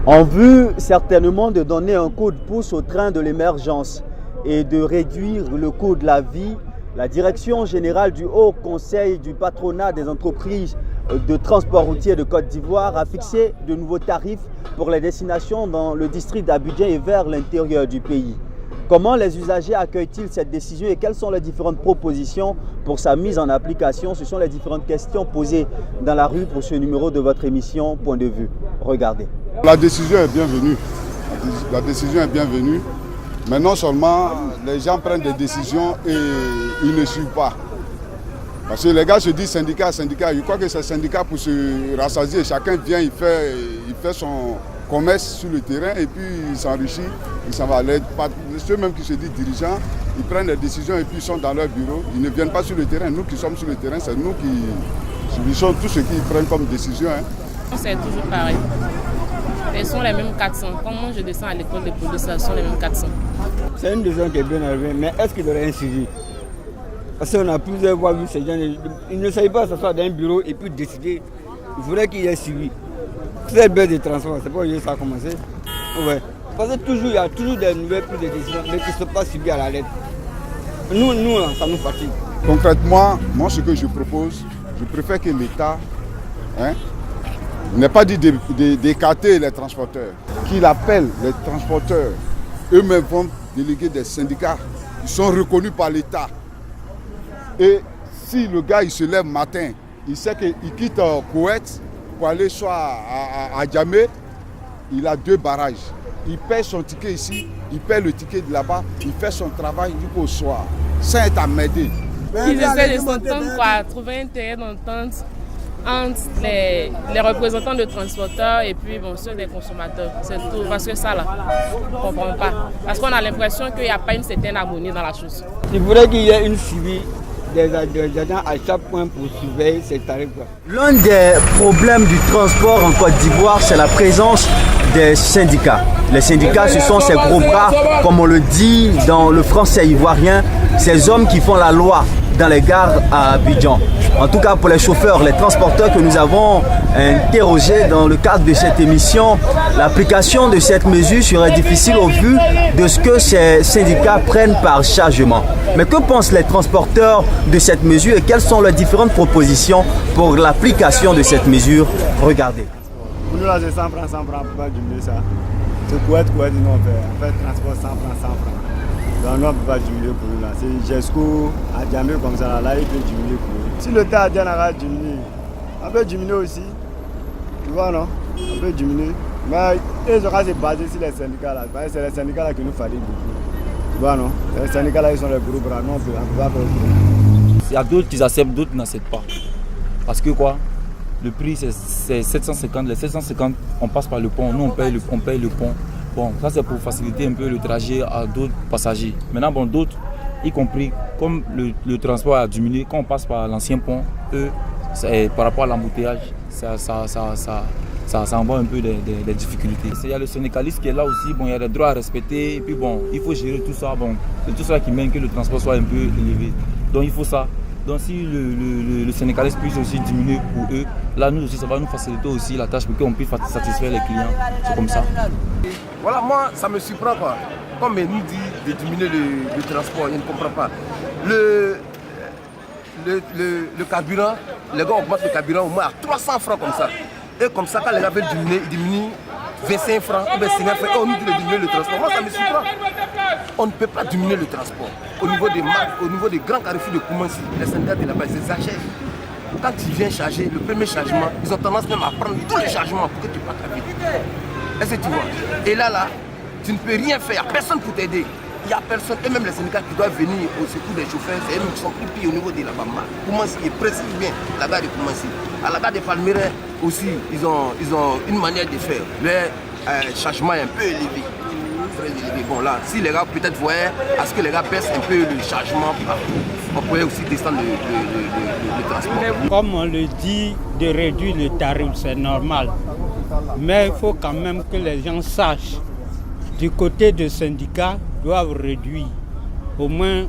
En vue certainement de donner un coup de pouce au train de l'émergence et de réduire le coût de la vie, la Direction générale du Haut Conseil du patronat des entreprises de transport routier de Côte d'Ivoire a fixé de nouveaux tarifs pour les destinations dans le district d'Abidjan et vers l'intérieur du pays. Comment les usagers accueillent-ils cette décision et quelles sont les différentes propositions pour sa mise en application? Ce sont les différentes questions posées dans la rue pour ce numéro de votre émission Point de vue. Regardez. La décision est bienvenue. La décision est bienvenue. Mais non seulement les gens prennent des décisions et ils ne suivent pas. Parce que les gars se disent syndicat, syndicat. Je crois que c'est syndicat pour se rassasier. Chacun vient, il fait son commerce sur le terrain et puis il s'enrichit, il s'en va. Ceux même qui se disent dirigeants, ils prennent des décisions et puis ils sont dans leur bureau. Ils ne viennent pas sur le terrain. Nous qui sommes sur le terrain, c'est nous qui subissons tout ce qu'ils prennent comme décision. C'est toujours pareil. Ce sont les mêmes 400. Quand moi je descends à l'école de police, ce sont les mêmes 400. C'est une décision qui est bien arrivée, mais est-ce qu'il y aurait un suivi? Parce qu'on a plusieurs fois vu ces gens, ils ne savent pas s'asseoir dans un bureau et puis décider. Il faudrait qu'il y ait suivi. Cette baisse de transport, c'est pas où ça a commencé. Ouais. Parce que il y a toujours des nouvelles prises de décision, mais qui ne sont pas suivies à la lettre. Nous, ça nous fatigue. Concrètement, moi ce que je propose, je préfère que l'État n'ait pas dit d'écarter les transporteurs, qu'il appelle les transporteurs. Eux-mêmes vont déléguer des syndicats qui sont reconnus par l'État. Et si le gars il se lève matin, il sait qu'il quitte Koweït pour aller soit à Djamé, il a 2 barrages. Il paie son ticket ici, il paie le ticket de là-bas, il fait son travail jusqu'au soir. Ça est à m'aider. Ils essaient de s'entendre, trouver un terrain d'entente entre les représentants de transporteurs et puis ceux des consommateurs. C'est tout. Parce que ça, là, on ne comprend pas. Parce qu'on a l'impression qu'il n'y a pas une certaine harmonie dans la chose. Il faudrait qu'il y ait une suivi des agents à chaque point pour surveiller ces tarifs. L'un des problèmes du transport en Côte d'Ivoire, c'est la présence des syndicats. Les syndicats, ce sont ces gros bras, comme on le dit dans le français ivoirien, ces hommes qui font la loi dans les gares à Abidjan. En tout cas pour les chauffeurs, les transporteurs que nous avons interrogés dans le cadre de cette émission, l'application de cette mesure serait difficile au vu de ce que ces syndicats prennent par chargement. Mais que pensent les transporteurs de cette mesure et quelles sont les différentes propositions pour l'application de cette mesure? Regardez. Pour nous là c'est 100 francs, pas diminuer ça. C'est quoi, nous on fait transport 100 francs, 100 francs. Donc nous on ne peut pas diminuer pour nous là. C'est jusqu'au à Djamé comme ça là, il peut diminuer pour nous. Si le temps à Djamé va diminuer, on peut diminuer aussi. Tu vois non? On peut diminuer. Mais les gens c'est basé sur les syndicats là. C'est les syndicats là qui nous fatiguent beaucoup. Tu vois non? Les syndicats là ils sont les gros bras, non on peut pas faire autrement. Il y a d'autres qui acceptent, d'autres n'acceptent pas. Parce que quoi? Le prix c'est 750. Les 750, on passe par le pont. Nous on paye le pont. Bon, ça c'est pour faciliter un peu le trajet à d'autres passagers. Maintenant, d'autres, y compris, comme le transport a diminué, quand on passe par l'ancien pont, eux, par rapport à l'embouteillage, ça envoie un peu des difficultés. Il y a le syndicaliste qui est là aussi, il y a des droits à respecter, et puis il faut gérer tout ça. C'est tout ça qui mène que le transport soit un peu élevé. Donc il faut ça. Donc si le syndicaliste puisse aussi diminuer pour eux, là nous aussi ça va nous faciliter aussi la tâche pour qu'on puisse satisfaire les clients. C'est comme ça. Voilà, moi ça me surprend quoi. Comme il nous dit de diminuer le transport, il ne comprend pas. Le carburant, les gars augmentent le carburant au moins à 300 francs comme ça. Et comme ça quand les gars veulent diminuer, ils diminuent 25 francs ou 50 francs. Et on nous dit de diminuer le transport. Moi ça me surprend. On ne peut pas diminuer le transport. Au niveau des marques, au niveau des grands carrefours de Koumansi, les syndicats de là-bas, ils exagèrent. Quand tu viens charger, le premier chargement, ils ont tendance même à prendre tous les chargements pour que tu partes vite. Est-ce que tu vois? Et là, tu ne peux rien faire, il n'y a personne pour t'aider. Il n'y a personne, et même les syndicats qui doivent venir au secours des chauffeurs, c'est eux qui sont plus pires au niveau de la Bamba. Koumansi, ils précisent bien la gare de Koumansi. À la gare de Palmyrin aussi, ils ont une manière de faire. Le chargement est un peu élevé. Très élevé. Bon là, si les gars peut-être voyaient à ce que les gars baissent un peu le chargement partout, on pourrait aussi descendre le transport. Comme on le dit, de réduire le tarif, c'est normal. Mais il faut quand même que les gens sachent, du côté des syndicats, doivent réduire. Au moins,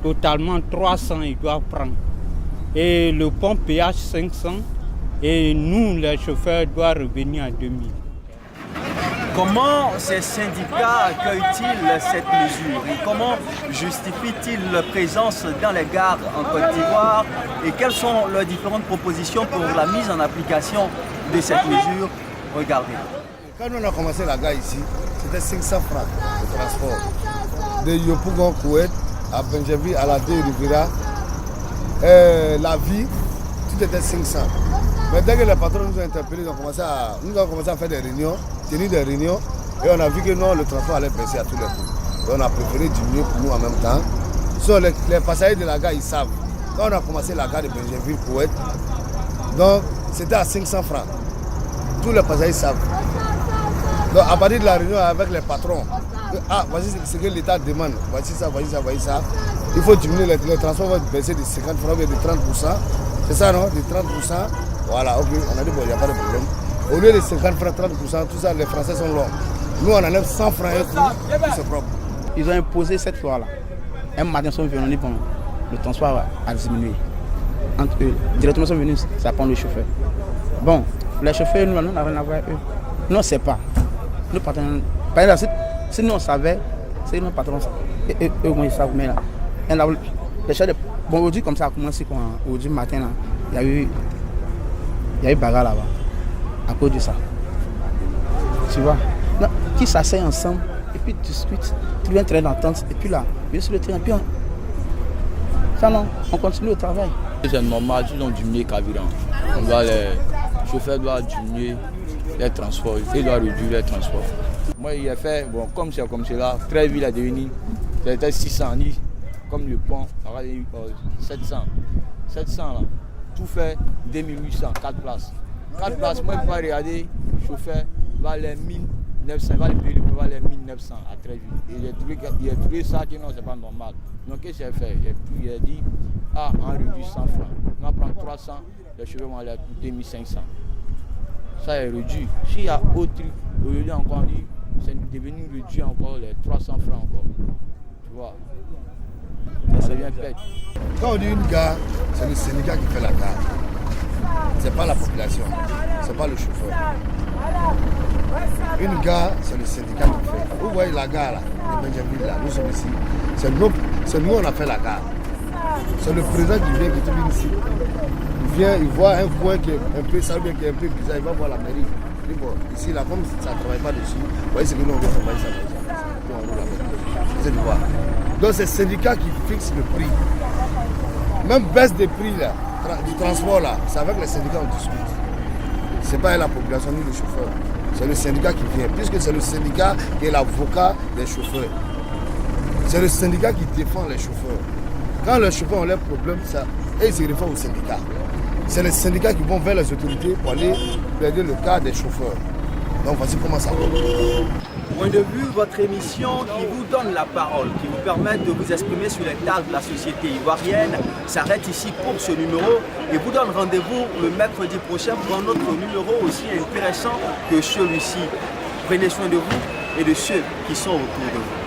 totalement 300, ils doivent prendre. Et le pont péage 500, et nous, les chauffeurs, doivent revenir à 2000. Comment ces syndicats accueillent-ils cette mesure et comment justifient-ils leur présence dans les gares en Côte d'Ivoire et quelles sont leurs différentes propositions pour la mise en application de cette mesure? Regardez. Quand on a commencé la gare ici, c'était 500 francs de transport. De Yopougon, Koweït, à Benjavi, à la De Rivera, la vie, tout était 500. Mais dès que les patrons nous ont interpellés, nous avons commencé à faire des réunions, tenir des réunions, et on a vu que non, le transport allait baisser à tous les coups. Et on a préféré diminuer pour nous en même temps. Sur les passagers de la gare, ils savent. Quand on a commencé la gare de Benjavi, Koweït, donc c'était à 500 francs. Tous les passagers savent. Donc à partir de la réunion avec les patrons, voici ce que l'État demande, voici ça, voici ça, voici ça. Il faut diminuer les transports, vont baisser de 50 francs, de 30%. C'est ça, non? De 30%. Voilà, ok, on a dit bon, il n'y a pas de problème. Au lieu de 50 francs, 30%, tout ça, les Français sont longs. Nous, on enlève 100 francs et tout, c'est propre. Ils ont imposé cette loi-là. Un matin, ils sont venus, on dit bon, le transport a diminué. Entre eux, directement, ils sont venus, ça prend le chauffeur. Bon, les chauffeurs, nous, on n'a rien à voir avec eux. Nous, on ne sait pas. Nous, patrons, par exemple, si nous, on savait, c'est nos patrons, eux, ils savent, mais là, les chefs de... Bon, aujourd'hui, comme ça a commencé, aujourd'hui matin, là, il y a eu bagarre là-bas, à cause de ça. Tu vois, non, qui s'asseyent ensemble, et puis discutent, tu viens train d'entente, et puis là, viens sur le terrain, et puis on continue le travail. C'est normal, ils ont diminué carburant. Les chauffeurs doivent diminuer les transports, ils doivent réduire les transports. Moi, il a fait, bon, comme c'est comme cela, très vite, il est devenu, c'était 600, comme le pont, 700. 700 là, tout fait 2800, 4 places. 4 places, moi, je vais regarder, le chauffeur va les 1900, va les payer, il va les 1900 à très vite. Et il a trouvé ça que non, c'est pas normal. Donc, qu'est-ce qu'il a fait? Il a dit, on réduit 100 francs. On prend 300, les chauffeurs vont aller à 2500. Ça est réduit. S'il y a autre truc, aujourd'hui encore, c'est devenu réduit encore les 300 francs encore. Tu vois? Ça devient bête. Quand on dit une gare, c'est le syndicat qui fait la gare. C'est pas la population, c'est pas le chauffeur. Une gare, c'est le syndicat qui fait. Vous voyez la gare là, de Benjamin là, nous sommes ici. C'est nous on a fait la gare. C'est le président qui vient ici. Il vient, il voit un coin qui est un peu sale, qui est un peu bizarre, il va voir la mairie. Il dit bon, ici là, comme ça ne travaille pas dessus, vous voyez ce que nous on veut faire, ça. Donc c'est le syndicat qui fixe le prix. Même baisse des prix là, du transport là, c'est avec les syndicats qu'on discute. Ce n'est pas la population ni le chauffeur. C'est le syndicat qui vient, puisque c'est le syndicat qui est l'avocat des chauffeurs. C'est le syndicat qui défend les chauffeurs. Quand les chauffeurs ont leurs problèmes, ils se réfèrent au syndicat. C'est les syndicats qui vont vers les autorités pour aller plaider le cas des chauffeurs. Donc voici comment ça va. Point de vue, votre émission qui vous donne la parole, qui vous permet de vous exprimer sur les tâches de la société ivoirienne, s'arrête ici pour ce numéro et vous donne rendez-vous le mercredi prochain pour un autre numéro aussi intéressant que celui-ci. Prenez soin de vous et de ceux qui sont autour de vous.